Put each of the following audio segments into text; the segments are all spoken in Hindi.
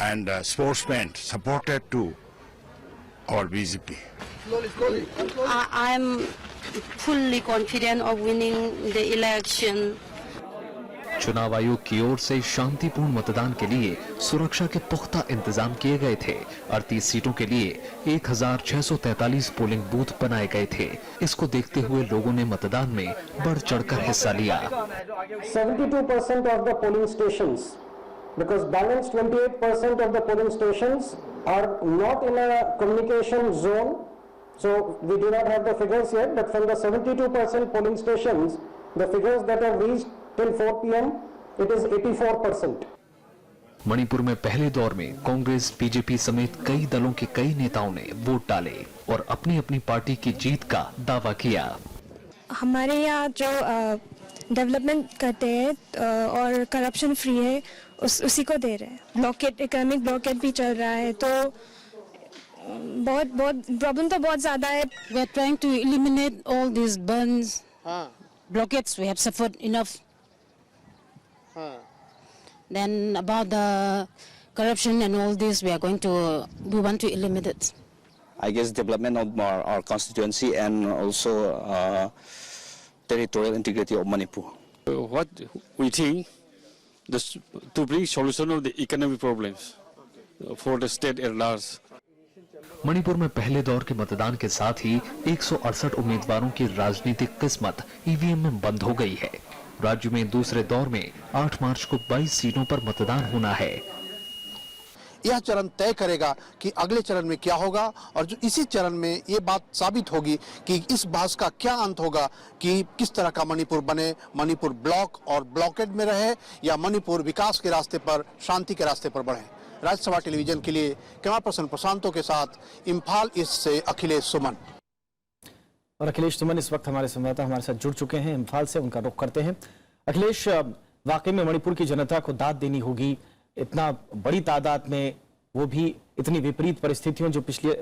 and sportsmen supported to our BJP. I am fully confident of winning the election. चुनाव आयोग की ओर से शांतिपूर्ण मतदान के लिए सुरक्षा के पुख्ता इंतजाम किए गए थे। 38 सीटों के लिए 1643 पोलिंग बूथ बनाए गए थे। इसको देखते हुए लोगों ने मतदान में बढ़ चढ़कर हिस्सा लिया। 72% of the polling stations, because balance 28% of the polling stations are not in a communication zone, so we do not have the figures yet, but from the 72% polling stations, the figures that have reached till 4 p.m. it is 84%. Manipur में पहले दौर में कांग्रेस, बीजेपी समेत कई दलों के कई नेताओं ने वोट डाले और अपनी अपनी पार्टी की जीत का दावा किया। हमारे यहाँ जो डेवलपमेंट करते हैं और करप्शन फ्री है उसी को दे रहे हैं। ब्लॉकेट, इकोनॉमिक ब्लॉकेट भी चल रहा है, तो बहुत प्रॉब्लम तो बहुत ज्यादा है। We are trying to eliminate all these burns, blockades. We have suffered enough. Then about the corruption and all this, we want to eliminate it. I guess development of our constituency and also territorial integrity of Manipur. What we think to bring solution of the economic problems for the state at large. Manipur में पहले दौर के मतदान के साथ ही 168 उम्मीदवारों की राजनीतिक किस्मत ईवीएम में बंद हो गई है। राज्य में दूसरे दौर में 8 मार्च को 22 सीटों पर मतदान होना है। यह चरण तय करेगा कि अगले चरण में क्या होगा, और जो इसी चरण में ये बात साबित होगी कि इस बहस का क्या अंत होगा कि किस तरह का मणिपुर बने। मणिपुर ब्लॉक और ब्लॉकेड में रहे या मणिपुर विकास के रास्ते पर, शांति के रास्ते पर बढ़े। राज्यसभा टेलीविजन के लिए कैमरा पर्सन प्रशांतों के साथ इम्फाल ईस्ट से अखिलेश सुमन। और अखिलेश सुमन इस वक्त हमारे संवाददाता हमारे साथ जुड़ चुके हैं इम्फाल से, उनका रुख करते हैं। अखिलेश, वाकई में मणिपुर की जनता को दाद देनी होगी, इतना बड़ी तादाद में, वो भी इतनी विपरीत परिस्थितियों जो पिछले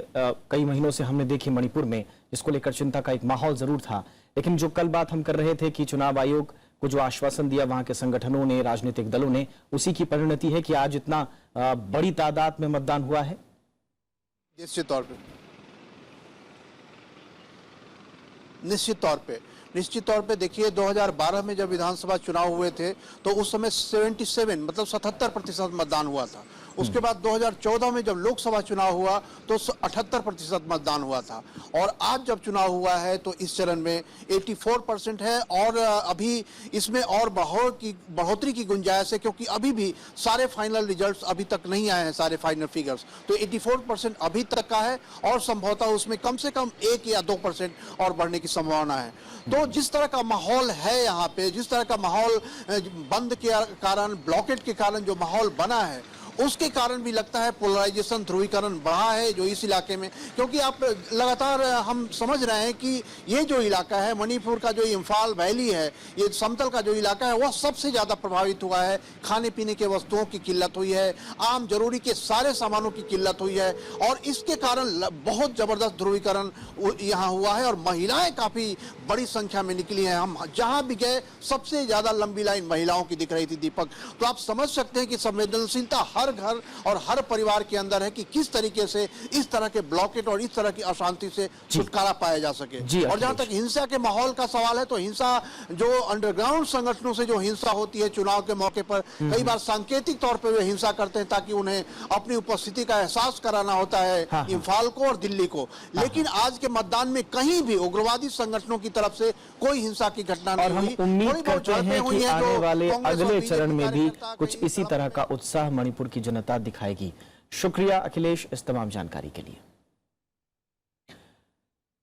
कई महीनों से हमने देखी मणिपुर में, जिसको लेकर चिंता का एक माहौल जरूर था। लेकिन जो कल बात हम कर रहे थे कि चुनाव आयोग को जो आश्वासन दिया वहां के संगठनों ने, राजनीतिक दलों ने, उसी की परिणति है कि आज इतना बड़ी तादाद में मतदान हुआ है। निश्चित तौर पे देखिए 2012 में जब विधानसभा चुनाव हुए थे तो उस समय 77 मतलब 77% मतदान हुआ था। उसके बाद 2014 में जब लोकसभा चुनाव हुआ तो 78% मतदान हुआ था, और आज जब चुनाव हुआ है तो इस चरण में 84% है, और अभी इसमें और बढ़ोतरी की गुंजाइश है, क्योंकि अभी भी सारे फाइनल रिजल्ट्स अभी तक नहीं आए हैं, सारे फाइनल फिगर्स। तो 84% अभी तक का है, और संभवतः उसमें कम से कम 1 या 2% और बढ़ने की संभावना है। तो जिस तरह का माहौल है यहाँ पे, जिस तरह का माहौल बंद के कारण, ब्लॉकेट के कारण जो माहौल बना है, उसके कारण भी लगता है पोलराइजेशन, ध्रुवीकरण बढ़ा है जो इस इलाके में। क्योंकि आप लगातार हम समझ रहे हैं कि ये जो इलाका है मणिपुर का, जो इम्फाल वैली है, ये समतल का जो इलाका है, वह सबसे ज्यादा प्रभावित हुआ है। खाने पीने के वस्तुओं की किल्लत हुई है, आम जरूरी के सारे सामानों की किल्लत हुई है, और इसके कारण बहुत जबरदस्त ध्रुवीकरण यहाँ हुआ है, और महिलाएं काफी बड़ी संख्या में निकली हैं। हम जहां भी गए सबसे ज्यादा लंबी लाइन महिलाओं की दिख रही थी, दीपक। तो आप समझ सकते हैं कि संवेदनशीलता हर घर और हर परिवार के अंदर है कि किस तरीके से इस तरह के ब्लॉकेट और इस तरह की अशांति से छुटकारा पाया जा सके। और जहां तक हिंसा के माहौल का सवाल है, तो हिंसा जो अंडरग्राउंड संगठनों से जो हिंसा होती है चुनाव के मौके पर, कई बार सांकेतिक तौर पर वे हिंसा करते हैं ताकि उन्हें अपनी उपस्थिति का एहसास कराना होता है इम्फाल को और दिल्ली को। लेकिन आज के मतदान में कहीं भी उग्रवादी संगठनों की तरफ से कोई हिंसा की घटना नहीं हुई। और हम उम्मीद करते हैं कि आने वाले अगले चरण में भी कुछ इसी तरह का उत्साह मणिपुर की जनता दिखाएगी। शुक्रिया अखिलेश इस तमाम जानकारी के लिए।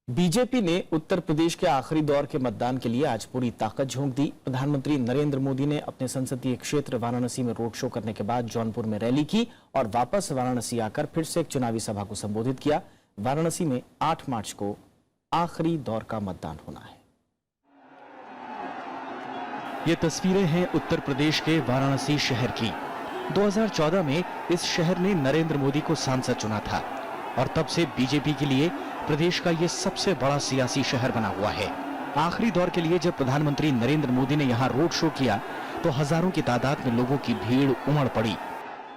बीजेपी ने उत्तर प्रदेश के आखिरी दौर के मतदान के लिए आज पूरी ताकत झोंक दी। प्रधानमंत्री नरेंद्र मोदी ने अपने संसदीय क्षेत्र वाराणसी में रोड शो करने के बाद जौनपुर में रैली की और वापस वाराणसी आकर फिर से एक चुनावी सभा को संबोधित किया। वाराणसी में 8 मार्च को आखिरी दौर का मतदान होना है। ये तस्वीरें हैं उत्तर प्रदेश के वाराणसी शहर की। 2014 में इस शहर ने नरेंद्र मोदी को सांसद चुना था और तब से बीजेपी के लिए प्रदेश का ये सबसे बड़ा सियासी शहर बना हुआ है। आखिरी दौर के लिए जब प्रधानमंत्री नरेंद्र मोदी ने यहां रोड शो किया तो हजारों की तादाद में लोगों की भीड़ उमड़ पड़ी।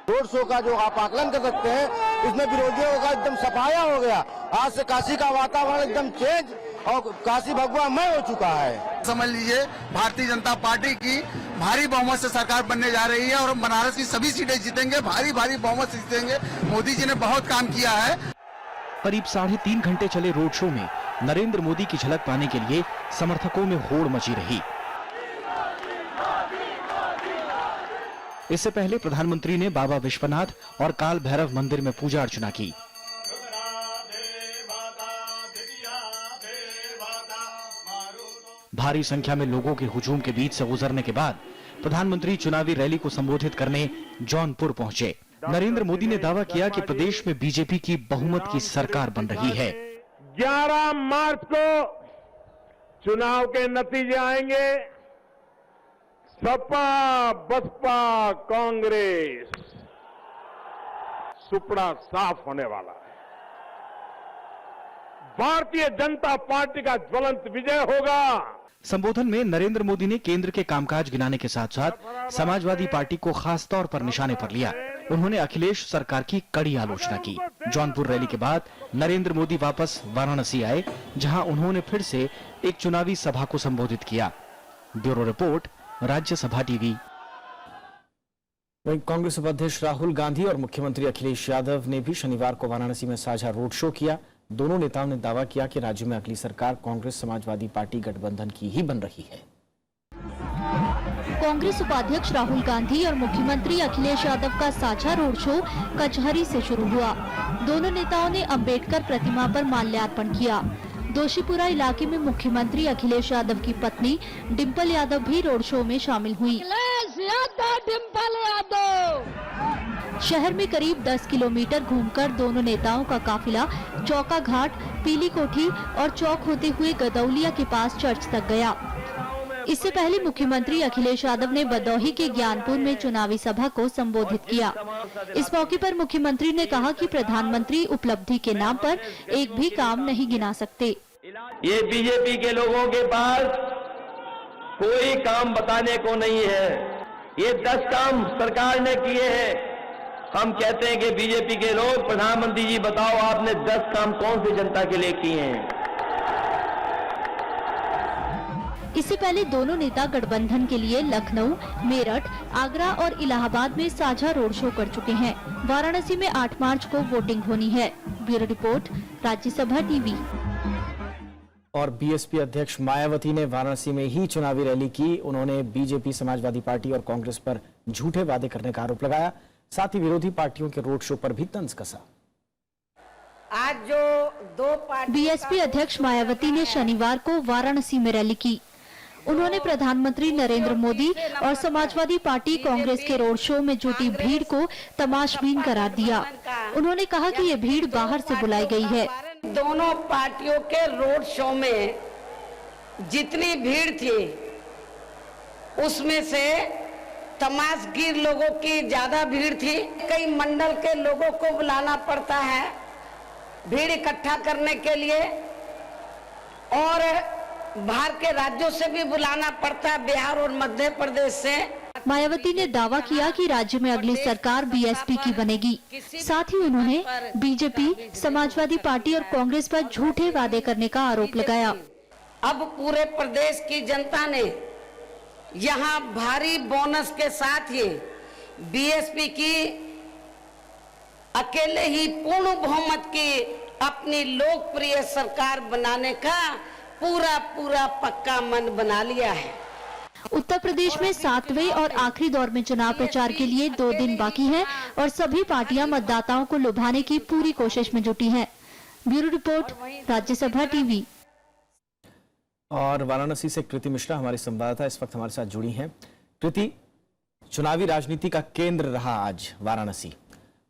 रोड शो का जो आप आकलन कर सकते हैं, इसमें विरोधियों का एकदम सफाया हो गया। आज से काशी का वातावरण एकदम चेंज और काशी भगवामय हो चुका है। समझ लीजिए भारतीय जनता पार्टी की भारी बहुमत से सरकार बनने जा रही है और हम बनारस की सभी सीटें जीतेंगे, भारी भारी बहुमत से जीतेंगे। मोदी जी ने बहुत काम किया है। करीब 3.5 घंटे चले रोड शो में नरेंद्र मोदी की झलक पाने के लिए समर्थकों में होड़ मची रही। इससे पहले प्रधानमंत्री ने बाबा विश्वनाथ और काल भैरव मंदिर में पूजा अर्चना की। भारी संख्या में लोगों के हुजूम के बीच से गुजरने के बाद प्रधानमंत्री चुनावी रैली को संबोधित करने जौनपुर पहुंचे। नरेंद्र मोदी ने दावा किया कि प्रदेश में बीजेपी की बहुमत की सरकार बन रही है। 11 मार्च को चुनाव के नतीजे आएंगे। सपा, बसपा, कांग्रेस सुपड़ा साफ होने वाला है। भारतीय जनता पार्टी का ज्वलंत विजय होगा। संबोधन में नरेंद्र मोदी ने केंद्र के कामकाज गिनाने के साथ साथ समाजवादी पार्टी को खास तौर पर निशाने पर लिया। उन्होंने अखिलेश सरकार की कड़ी आलोचना की। जौनपुर रैली के बाद नरेंद्र मोदी वापस वाराणसी आए, जहां उन्होंने फिर से एक चुनावी सभा को संबोधित किया। Bureau report, Rajya Sabha TV. वहीं कांग्रेस उपाध्यक्ष राहुल गांधी और मुख्यमंत्री अखिलेश यादव ने भी शनिवार को वाराणसी में साझा रोड शो किया। दोनों नेताओं ने दावा किया कि राज्य में अगली सरकार कांग्रेस समाजवादी पार्टी गठबंधन की ही बन रही है। कांग्रेस उपाध्यक्ष राहुल गांधी और मुख्यमंत्री अखिलेश यादव का साझा रोड शो कचहरी से शुरू हुआ। दोनों नेताओं ने अंबेडकर प्रतिमा पर माल्यार्पण किया। दोशीपुरा इलाके में मुख्यमंत्री अखिलेश यादव की पत्नी डिंपल यादव भी रोड शो में शामिल हुई। डिंपल यादव शहर में करीब 10 किलोमीटर घूमकर दोनों नेताओं का काफिला चौका घाट, पीली कोठी और चौक होते हुए गदौलिया के पास चर्च तक गया। इससे पहले मुख्यमंत्री अखिलेश यादव ने बदौही के ज्ञानपुर में चुनावी सभा को संबोधित किया। इस मौके पर मुख्यमंत्री ने कहा कि प्रधानमंत्री उपलब्धि के नाम पर एक भी काम नहीं गिना सकते। ये बीजेपी के लोगों के पास कोई काम बताने को नहीं है। ये 10 काम सरकार ने किए हैं। हम कहते हैं कि बीजेपी के लोग, प्रधानमंत्री जी बताओ आपने 10 काम कौन सी जनता के लिए किए हैं। इससे पहले दोनों नेता गठबंधन के लिए लखनऊ, मेरठ, आगरा और इलाहाबाद में साझा रोड शो कर चुके हैं। वाराणसी में 8 मार्च को वोटिंग होनी है। Bureau report, Rajya Sabha TV. और बीएसपी अध्यक्ष मायावती ने वाराणसी में ही चुनावी रैली की। उन्होंने बीजेपी, समाजवादी पार्टी और कांग्रेस पर झूठे वादे करने का आरोप लगाया। साथ ही विरोधी पार्टियों के रोड शो पर भी तंज कसा। आज जो दो पार्टी बीएसपी अध्यक्ष मायावती ने शनिवार को वाराणसी में रैली की। उन्होंने प्रधानमंत्री नरेंद्र मोदी और समाजवादी पार्टी कांग्रेस के रोड शो में जुटी भीड़ को तमाशबीन करार दिया। उन्होंने कहा कि ये भीड़ बाहर से बुलाई गई है। दोनों पार्टियों के रोड शो में जितनी भीड़ थी उसमें से तमाशगीर लोगों की ज्यादा भीड़ थी। कई मंडल के लोगों को बुलाना पड़ता है भीड़ इकट्ठा करने के लिए, और बाहर के राज्यों से भी बुलाना पड़ता है, बिहार और मध्य प्रदेश से। मायावती ने दावा किया कि राज्य में अगली सरकार बीएसपी की बनेगी। साथ ही उन्होंने बीजेपी, समाजवादी पार्टी और कांग्रेस पर झूठे वादे करने का आरोप लगाया। अब पूरे प्रदेश की जनता ने यहाँ भारी बोनस के साथ ही बीएसपी की अकेले ही पूर्ण बहुमत की अपनी लोकप्रिय सरकार बनाने का पूरा पक्का मन बना लिया है। उत्तर प्रदेश में 7वें और आखिरी दौर में चुनाव प्रचार के लिए 2 दिन बाकी है और सभी पार्टियां मतदाताओं को लुभाने की पूरी कोशिश में जुटी हैं। Bureau report, Rajya Sabha TV. और वाराणसी से कृति मिश्रा हमारी संवाददाता इस वक्त हमारे साथ जुड़ी हैं। कृति, चुनावी राजनीति का केंद्र रहा आज वाराणसी,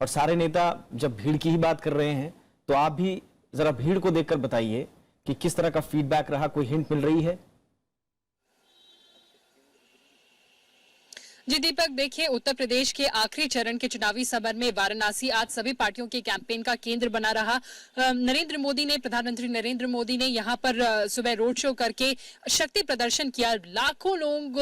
और सारे नेता जब भीड़ की ही बात कर रहे हैं तो आप भी जरा भीड़ को देखकर बताइए कि किस तरह का फीडबैक रहा, कोई हिंट मिल रही है? जी दीपक, देखिए उत्तर प्रदेश के आखिरी चरण के चुनावी समर में वाराणसी आज सभी पार्टियों के कैंपेन का केंद्र बना रहा। प्रधानमंत्री नरेंद्र मोदी ने यहां पर सुबह रोड शो करके शक्ति प्रदर्शन किया। लाखों लोग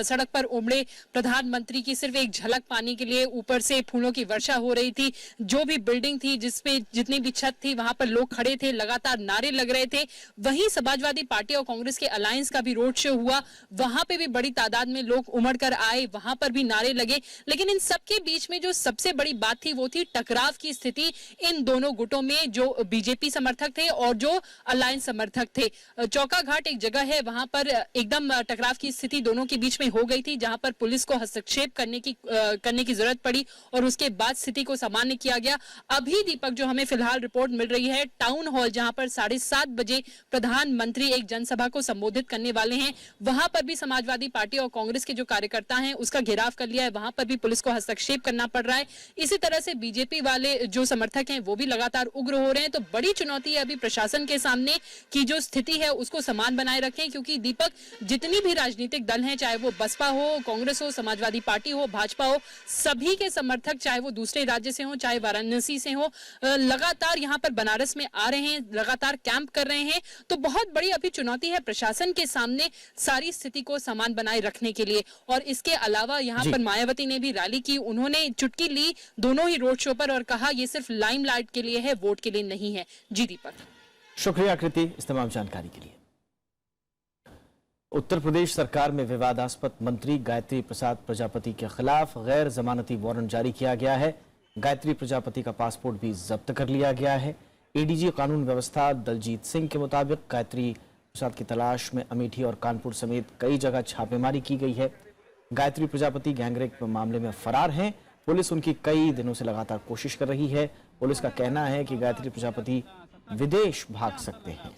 सड़क पर उमड़े। प्रधानमंत्री की सिर्फ एक झलक पाने के लिए ऊपर से फूलों की वर्षा हो रही थी। जो भी बिल्डिंग थी, जिसपे जितनी भी छत थी, वहां पर लोग खड़े थे, लगातार नारे लग रहे थे। वहीं समाजवादी पार्टी और कांग्रेस के अलायंस का भी रोड शो हुआ। वहां पे भी बड़ी तादाद में लोग उमड़ कर आए, वहां पर भी नारे लगे। लेकिन इन सबके बीच में जो सबसे बड़ी बात थी वो थी टकराव की स्थिति इन दोनों गुटों में, जो बीजेपी समर्थक थे और जो अलायंस समर्थक थे। चौका घाट एक जगह है, वहां पर एकदम टकराव की स्थिति दोनों के बीच में हो गई थी, जहां पर पुलिस को हस्तक्षेप करने की जरूरत पड़ी और उसके बाद स्थिति को सामान्य किया गया। अभी दीपक जो हमें फिलहाल रिपोर्ट मिल रही है, टाउन हॉल जहां पर 7:30 बजे प्रधानमंत्री एक जनसभा को संबोधित करने वाले हैं, वहां पर भी समाजवादी पार्टी और कांग्रेस के जो कार्यकर्ता हैं उसका घेराव कर लिया है। वहां पर भी पुलिस को हस्तक्षेप करना पड़ रहा है। इसी तरह से बीजेपी वाले जो समर्थक हैं वो भी लगातार उग्र हो रहे हैं। तो बड़ी चुनौती है अभी प्रशासन के सामने कि जो स्थिति है उसको समान बनाए रखें, क्योंकि दीपक जितनी भी राजनीतिक दल हैं, चाहे वो बसपा हो, कांग्रेस हो, समाजवादी पार्टी हो, भाजपा हो, सभी के समर्थक चाहे वो दूसरे राज्य से हो, चाहे वाराणसी से हो, लगातार यहाँ पर बनारस में आ रहे हैं, लगातार कैंप कर रहे हैं। तो बहुत बड़ी अभी चुनौती है प्रशासन के सामने सारी स्थिति को समान बनाए रखने के लिए। और इसके अलावा यहाँ पर मायावती ने भी रैली की। उन्होंने चुटकी ली दोनों ही रोड शो पर और कहा ये सिर्फ लाइमलाइट के लिए है, वोट के लिए नहीं है। जी दीपक, शुक्रिया कृति इस तमाम जानकारी के लिए। उत्तर प्रदेश सरकार में विवादास्पद मंत्री गायत्री प्रसाद प्रजापति के खिलाफ गैर जमानती वारंट जारी किया गया है। गायत्री प्रजापति का पासपोर्ट भी जब्त कर लिया गया है। एडीजी कानून व्यवस्था दलजीत सिंह के मुताबिक गायत्री प्रसाद की तलाश में अमेठी और कानपुर समेत कई जगह छापेमारी की गई है। गायत्री प्रजापति गैंगरेप मामले में फरार हैं। पुलिस उनकी कई दिनों से लगातार कोशिश कर रही है। पुलिस का कहना है कि गायत्री प्रजापति विदेश भाग सकते हैं।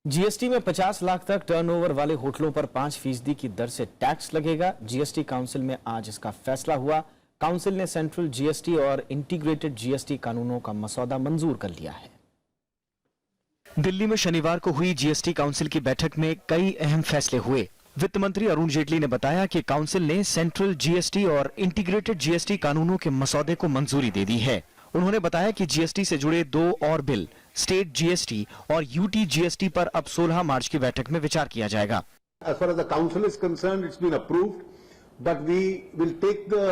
जीएसटी में 50 लाख तक टर्नओवर वाले होटलों पर 5% की दर से टैक्स लगेगा। जीएसटी काउंसिल में आज इसका फैसला हुआ। काउंसिल ने सेंट्रल जीएसटी और इंटीग्रेटेड जीएसटी कानूनों का मसौदा मंजूर कर लिया है। दिल्ली में शनिवार को हुई जीएसटी काउंसिल की बैठक में कई अहम फैसले हुए। वित्त मंत्री अरुण जेटली ने बताया कि काउंसिल ने सेंट्रल जीएसटी और इंटीग्रेटेड जीएसटी कानूनों के मसौदे को मंजूरी दे दी है। उन्होंने बताया कि जीएसटी से जुड़े 2 और बिल, स्टेट जीएसटी और यूटी जीएसटी पर अब 16 मार्च की बैठक में विचार किया जाएगा। As far as the council is concerned, it's been approved, but we will take the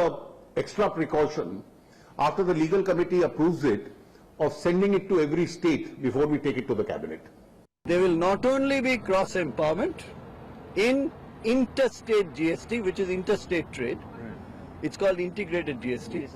extra precaution after the legal committee approves it of sending it to every state before we take it to the cabinet. There will not only be cross empowerment in interstate GST, which is interstate trade. It's called integrated GST.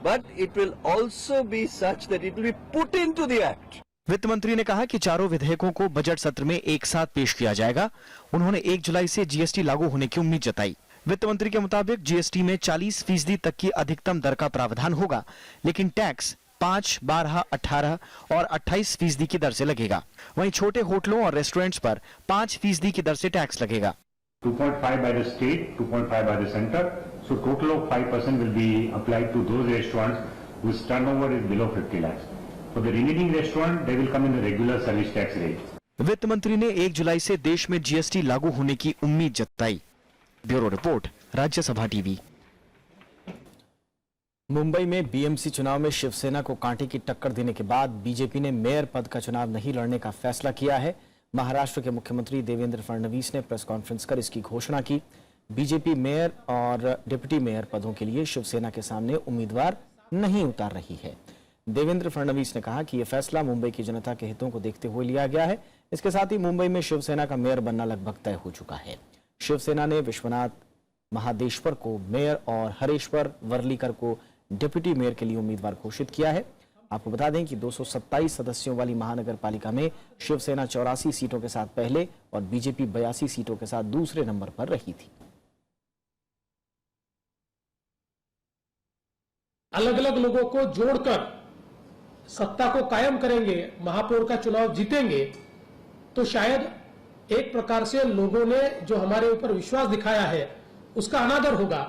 But it will also be such that it will be put into the act. वित्त मंत्री ने कहा कि चारों विधेयकों को बजट सत्र में एक साथ पेश किया जाएगा। उन्होंने 1 जुलाई से जीएसटी लागू होने की उम्मीद जताई। वित्त मंत्री के मुताबिक जीएसटी में 40% तक की अधिकतम दर का प्रावधान होगा, लेकिन टैक्स 5, 12, 18 और 28% की दर से लगेगा। वहीं छोटे होटलों और रेस्टोरेंट्स पर 5% की दर से टैक्स लगेगा। 2.5 by the state, 2.5 by the center. So total of 5% will be applied to those restaurants whose turnover is below 50 lakhs. For the remaining restaurant, they will come in the regular service tax rate. वित्त मंत्री ने 1 जुलाई से देश में जीएसटी लागू होने की उम्मीद जताई। Bureau report, Rajya Sabha TV. Mumbai में बीएमसी चुनाव में शिवसेना को कांटे की टक्कर देने के बाद बीजेपी ने मेयर पद का चुनाव नहीं लड़ने का फैसला किया है। महाराष्ट्र के मुख्यमंत्री देवेंद्र फडणवीस ने प्रेस कॉन्फ्रेंस कर इसकी घोषणा की। बीजेपी मेयर और डिप्टी मेयर पदों के लिए शिवसेना के सामने उम्मीदवार नहीं उतार रही है। देवेंद्र फडणवीस ने कहा कि यह फैसला मुंबई की जनता के हितों को देखते हुए लिया गया है। इसके साथ ही मुंबई में शिवसेना का मेयर बनना लगभग तय हो चुका है। शिवसेना ने विश्वनाथ महादेश्वर को मेयर और हरेश्वर वर्लीकर को डिप्टी मेयर के लिए उम्मीदवार घोषित किया है। आपको बता दें कि 227 सदस्यों वाली महानगर पालिका में शिवसेना 84 सीटों के साथ पहले और बीजेपी 82 सीटों के साथ दूसरे नंबर पर रही थी। अलग अलग लोगों को जोड़कर सत्ता को कायम करेंगे, महापौर का चुनाव जीतेंगे, तो शायद एक प्रकार से लोगों ने जो हमारे ऊपर विश्वास दिखाया है उसका अनादर होगा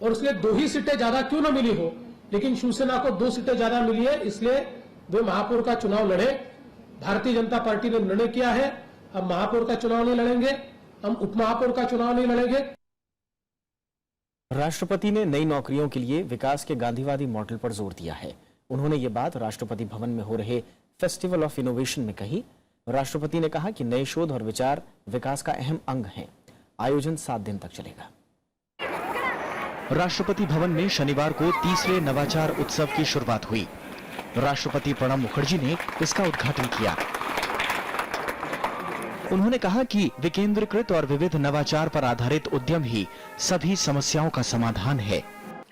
और इसलिए 2 ही सीटें ज्यादा क्यों ना मिली हो, लेकिन शिवसेना को 2 सीटें ज्यादा मिली है, इसलिए वे महापौर का चुनाव लड़े। भारतीय जनता पार्टी ने निर्णय किया है, हम महापौर का चुनाव नहीं लड़ेंगे, हम उपमहापौर का चुनाव नहीं लड़ेंगे। राष्ट्रपति ने नई नौकरियों के लिए विकास के गांधीवादी मॉडल पर जोर दिया है। उन्होंने ये बात राष्ट्रपति भवन में हो रहे फेस्टिवल ऑफ इनोवेशन में कही। राष्ट्रपति ने कहा कि नए शोध और विचार विकास का अहम अंग हैं। आयोजन 7 दिन तक चलेगा। राष्ट्रपति भवन में शनिवार को तीसरे नवाचार उत्सव की शुरुआत हुई। राष्ट्रपति प्रणब मुखर्जी ने इसका उद्घाटन किया। उन्होंने कहा कि विकेंद्रीकृत और विविध नवाचार पर आधारित उद्यम ही सभी समस्याओं का समाधान है।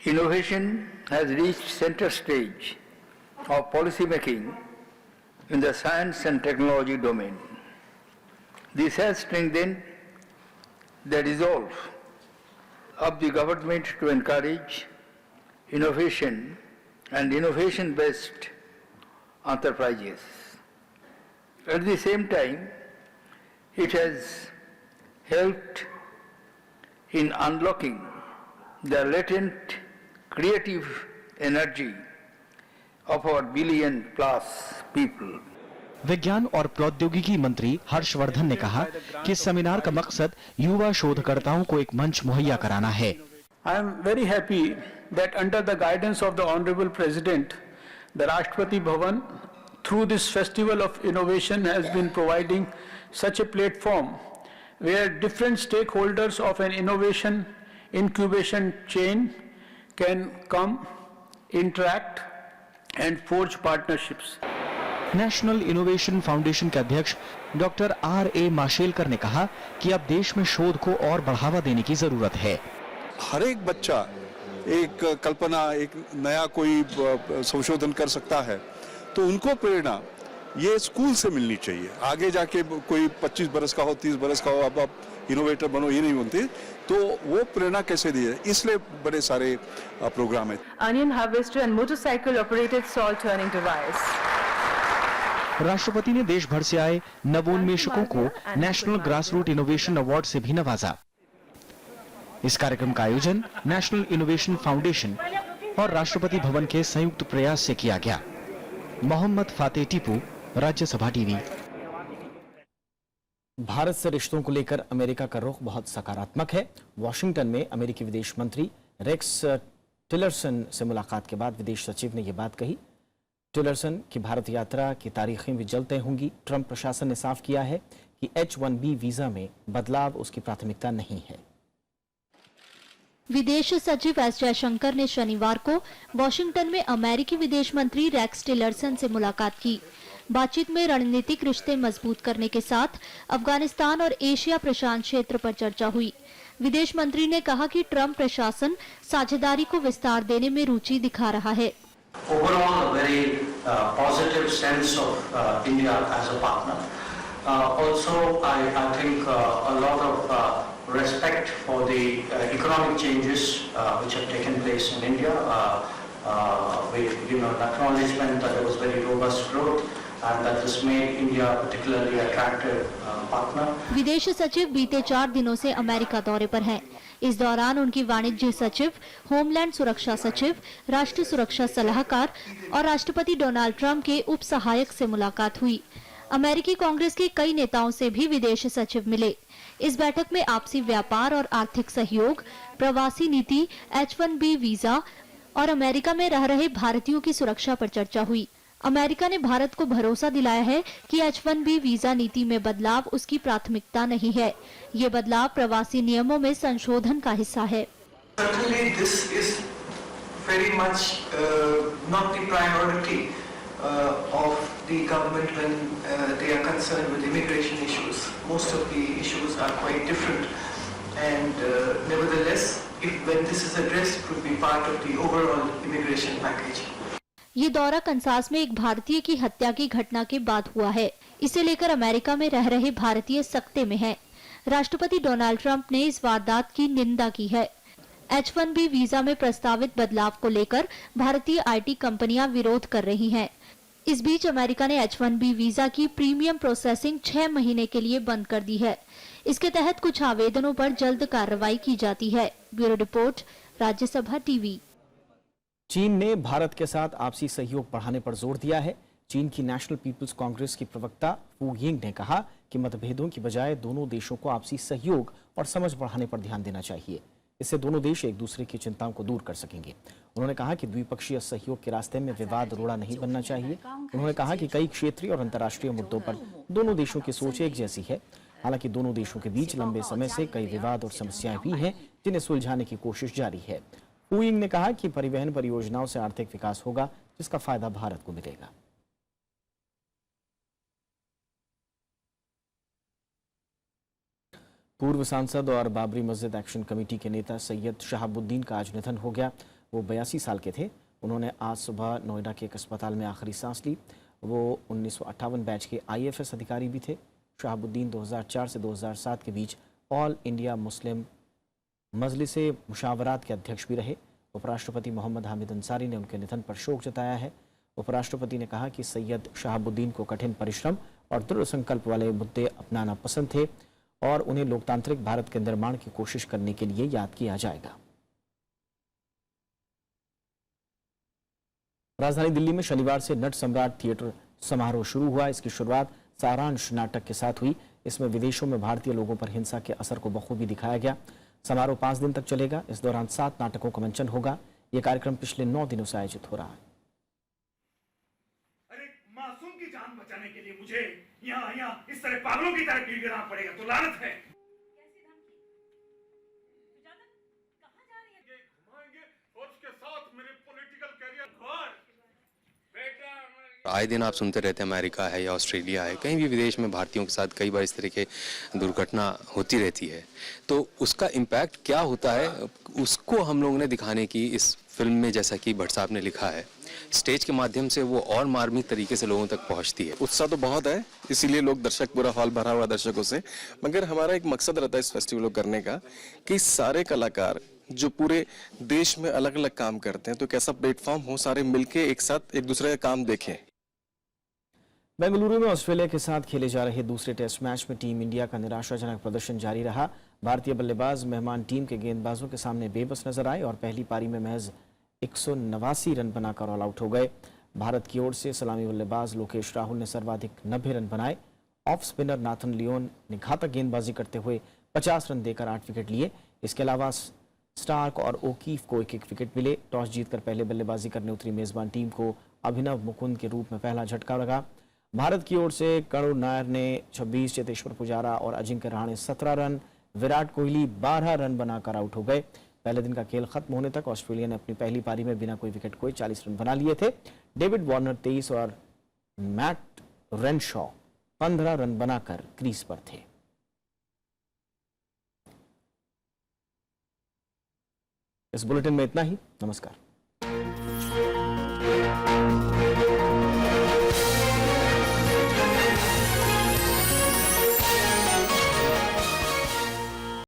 Innovation has reached center stage of policy making in the science and technology domain. This has strengthened the resolve of the government to encourage innovation and innovation-based enterprises. At the same time, it has helped in unlocking the latent creative energy of our billion-plus people. विज्ञान और प्रौद्योगिकी मंत्री हर्षवर्धन ने कहा कि इस सेमिनार का मकसद युवा शोधकर्ताओं को एक मंच मुहैया कराना है। I am very happy that under the guidance of the Honorable President, the Rashtrapati Bhavan, through this Festival of Innovation, has been providing such a platform where different stakeholders of an innovation incubation chain can come, interact and forge partnerships. National innovation foundation के अध्यक्ष डॉक्टर R.A. माशेलकर ने कहा कि अब देश में शोध को और बढ़ावा देने की जरूरत है। हर एक बच्चा एक कल्पना, एक नया कोई संशोधन कर सकता है, तो उनको प्रेरणा ये स्कूल से मिलनी चाहिए। आगे जाके कोई 25 बरस का हो, 30 बरस का हो, अब आप इनोवेटर बनो, ये नहीं बनते, तो वो प्रेरणा कैसे दी है, इसलिए बड़े सारे प्रोग्राम है। Onion harvester and motorcycle operated salt turning device. राष्ट्रपति ने देश भर से आए नवोन्मेषकों को नेशनल ग्रासरूट इनोवेशन अवार्ड से भी नवाजा। इस कार्यक्रम का आयोजन नेशनल इनोवेशन फाउंडेशन और राष्ट्रपति भवन के संयुक्त प्रयास से किया गया। मोहम्मद फातेह टीपू, राज्यसभा टीवी। भारत से रिश्तों को लेकर अमेरिका का रुख बहुत सकारात्मक है। वॉशिंगटन में अमेरिकी विदेश मंत्री रेक्स टिलरसन से मुलाकात के बाद विदेश सचिव ने यह बात कही। टिलरसन की भारत यात्रा की तारीखें भी जल्द तय होंगी। ट्रंप प्रशासन ने साफ किया है कि H-1B वीजा में बदलाव उसकी प्राथमिकता नहीं है। विदेश सचिव एस जयशंकर ने शनिवार को वॉशिंगटन में अमेरिकी विदेश मंत्री रेक्स टिलरसन से मुलाकात की। बातचीत में रणनीतिक रिश्ते मजबूत करने के साथ अफगानिस्तान और एशिया प्रशांत क्षेत्र पर चर्चा हुई। विदेश मंत्री ने कहा कि ट्रंप प्रशासन साझेदारी को विस्तार देने में रुचि दिखा रहा है। Overall, a very positive sense of India as a partner. Also, I think a lot of respect for the economic changes which have taken place in India. With acknowledgement that there was very robust growth and that this made India a particularly attractive partner. विदेश सचिव बीते 4 दिनों से अमेरिका दौरे पर हैं। इस दौरान उनकी वाणिज्य सचिव, होमलैंड सुरक्षा सचिव, राष्ट्रीय सुरक्षा सलाहकार और राष्ट्रपति डोनाल्ड ट्रंप के उप सहायक से मुलाकात हुई। अमेरिकी कांग्रेस के कई नेताओं से भी विदेश सचिव मिले। इस बैठक में आपसी व्यापार और आर्थिक सहयोग, प्रवासी नीति, H-1B वीजा और अमेरिका में रह रहे भारतीयों की सुरक्षा पर चर्चा हुई। अमेरिका ने भारत को भरोसा दिलाया है कि H-1B वीजा नीति में बदलाव उसकी प्राथमिकता नहीं है। ये बदलाव प्रवासी नियमों में संशोधन का हिस्सा है। Certainly, this is very much not the priority of the government when they are concerned with immigration issues. Most of the issues are quite different, and nevertheless, when this is addressed, it would be part of the overall immigration package. ये दौरा कंसास में एक भारतीय की हत्या की घटना के बाद हुआ है। इसे लेकर अमेरिका में रह रहे भारतीय सख्ते में हैं। राष्ट्रपति डोनाल्ड ट्रंप ने इस वारदात की निंदा की है। H-1B वीजा में प्रस्तावित बदलाव को लेकर भारतीय IT कंपनियां विरोध कर रही हैं। इस बीच अमेरिका ने H-1B वीजा की प्रीमियम प्रोसेसिंग 6 महीने के लिए बंद कर दी है। इसके तहत कुछ आवेदनों पर जल्द कार्रवाई की जाती है। Bureau report, Rajya Sabha TV. चीन ने भारत के साथ आपसी सहयोग बढ़ाने पर जोर दिया है। चीन की नेशनल पीपल्स कांग्रेस की प्रवक्ता फू यिंग ने कहा कि मतभेदों की बजाय दोनों देशों को आपसी सहयोग और समझ बढ़ाने पर ध्यान देना चाहिए। इससे दोनों देश एक दूसरे की चिंताओं को दूर कर सकेंगे। उन्होंने कहा कि द्विपक्षीय सहयोग के रास्ते में विवाद रोड़ा नहीं बनना चाहिए। उन्होंने कहा कि कई क्षेत्रीय और अंतर्राष्ट्रीय मुद्दों पर दोनों देशों की सोच एक जैसी है। हालांकि दोनों देशों के बीच लंबे समय से कई विवाद और समस्याएं भी हैं, जिन्हें सुलझाने की कोशिश जारी है। फू यिंग ने कहा कि परिवहन परियोजनाओं से आर्थिक विकास होगा, जिसका फायदा भारत को मिलेगा। पूर्व सांसद और बाबरी मस्जिद एक्शन कमेटी के नेता सैयद शहाबुद्दीन का आज निधन हो गया। वो 82 साल के थे। उन्होंने आज सुबह नोएडा के एक अस्पताल में आखिरी सांस ली। वो 1958 बैच के IAFS अधिकारी भी थे। शहाबुद्दीन 2004 से 2007 के बीच ऑल इंडिया मुस्लिम मजलिसे मुशावरात के अध्यक्ष भी रहे। उपराष्ट्रपति मोहम्मद हामिद अंसारी ने उनके निधन पर शोक जताया है। उपराष्ट्रपति ने कहा कि सैयद शहाबुद्दीन को कठिन परिश्रम और दृढ़ संकल्प वाले मुद्दे अपनाना पसंद थे और उन्हें लोकतांत्रिक भारत के निर्माण की कोशिश करने के लिए याद किया जाएगा। राजधानी दिल्ली में शनिवार से नट सम्राट थिएटर समारोह शुरू हुआ। इसकी शुरुआत सारांश नाटक के साथ हुई। इसमें विदेशों में भारतीय लोगों पर हिंसा के असर को बखूबी दिखाया गया। समारोह 5 दिन तक चलेगा। इस दौरान 7 नाटकों का मंचन होगा। यह कार्यक्रम पिछले 9 दिनों से आयोजित हो रहा है। अरे मासूम की जान बचाने के लिए मुझे यहाँ इस तरह पागलों की तरह गिड़गिड़ाना पड़ेगा तो लानत है। आए दिन आप सुनते रहते हैं अमेरिका है या ऑस्ट्रेलिया है, कहीं भी विदेश में भारतीयों के साथ कई बार इस तरह के दुर्घटना होती रहती है। तो उसका इम्पैक्ट क्या होता है उसको हम लोगों ने दिखाने की इस फिल्म में, जैसा कि भट्ट साहब ने लिखा है, स्टेज के माध्यम से वो और मार्मिक तरीके से लोगों तक पहुंचती है। उत्साह तो बहुत है, इसीलिए लोग दर्शक, पूरा हॉल भरा हुआ दर्शकों से। मगर हमारा एक मकसद रहता है इस फेस्टिवल को करने का कि सारे कलाकार जो पूरे देश में अलग अलग काम करते हैं, तो कैसा प्लेटफॉर्म हो, सारे मिलके एक साथ एक दूसरे का काम देखें। बेंगलुरु में ऑस्ट्रेलिया के साथ खेले जा रहे दूसरे टेस्ट मैच में टीम इंडिया का निराशाजनक प्रदर्शन जारी रहा। भारतीय बल्लेबाज मेहमान टीम के गेंदबाजों के सामने बेबस नजर आए और पहली पारी में महज 189 रन बनाकर ऑल आउट हो गए। भारत की ओर से सलामी बल्लेबाज लोकेश राहुल ने सर्वाधिक 90 रन बनाए। ऑफ स्पिनर नाथन लियोन ने घातक गेंदबाजी करते हुए 50 रन देकर 8 विकेट लिए। इसके अलावा स्टार्क और ओकीफ को एक विकेट मिले। टॉस जीतकर पहले बल्लेबाजी करने उतरी मेजबान टीम को अभिनव मुकुंद के रूप में पहला झटका लगा। भारत की ओर से करुण नायर ने 26, चेतेश्वर पुजारा और अजिंक्य रहाणे 17 रन, विराट कोहली 12 रन बनाकर आउट हो गए। पहले दिन का खेल खत्म होने तक ऑस्ट्रेलिया ने अपनी पहली पारी में बिना कोई विकेट खोए 40 रन बना लिए थे। डेविड वार्नर 23 और मैट रेनशॉ 15 रन बनाकर क्रीज पर थे। इस बुलेटिन में इतना ही। नमस्कार।